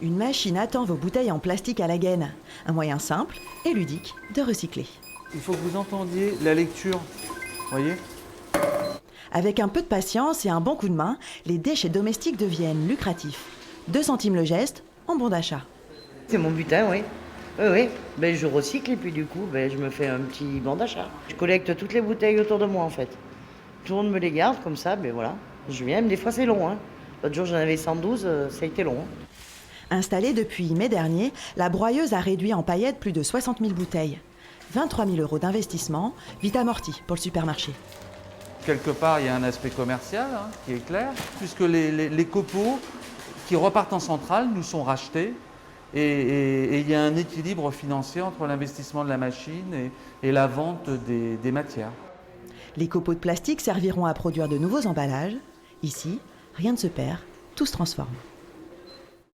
Une machine attend vos bouteilles en plastique à la gaine. Un moyen simple et ludique de recycler. Il faut que vous entendiez la lecture, voyez. Avec un peu de patience et un bon coup de main, les déchets domestiques deviennent lucratifs. 2 centimes le geste, en bon d'achat. C'est mon butin, oui. Oui, oui. Ben, je recycle et puis du coup, ben, je me fais un petit bon d'achat. Je collecte toutes les bouteilles autour de moi en fait. Tout le monde me les garde comme ça, ben voilà. Je viens, mais des fois c'est long. L'autre jour j'en avais 112, ça a été long. Installée depuis mai dernier, la broyeuse a réduit en paillettes plus de 60 000 bouteilles. 23 000 € d'investissement, vite amorti pour le supermarché. Quelque part, il y a un aspect commercial qui est clair, puisque les copeaux qui repartent en centrale nous sont rachetés et il y a un équilibre financier entre l'investissement de la machine et la vente des matières. Les copeaux de plastique serviront à produire de nouveaux emballages. Ici, rien ne se perd, tout se transforme.